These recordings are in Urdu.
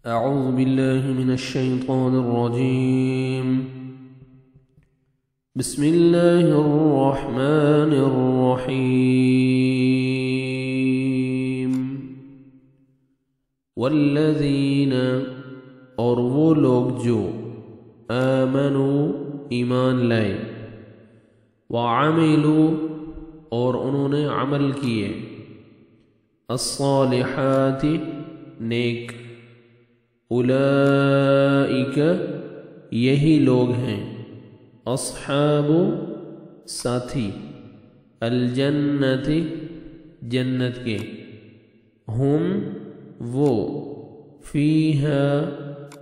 أعوذ بالله من الشيطان الرجيم. بسم الله الرحمن الرحيم. والذین اور وہ لوگ جو آمنوا ایمان لائے، وعملوا اور انہوں نے عمل کیے، الصالحات نیک، اولئک یہی لوگ ہیں، اصحاب ساتھی، الجنت جنت کے، ہم وہ، فیہا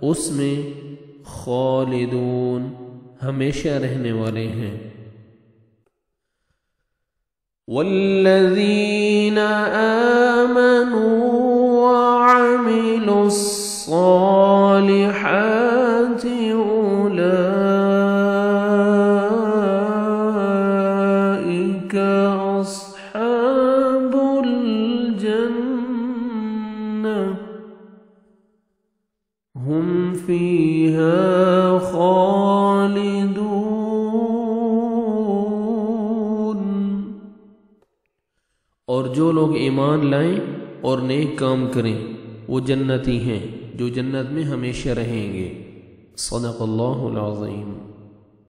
اس میں، خالدون ہمیشہ رہنے والے ہیں۔ والذین آمنوا وعملوا الصالحات أولئك أصحاب الجنة هم فيها خالدون۔ اور جو لوگ ایمان لائیں اور نیک کام کریں وہ جنتی ہیں جو جنت میں ہمیشہ رہیں گے۔ صدق اللہ العظیم۔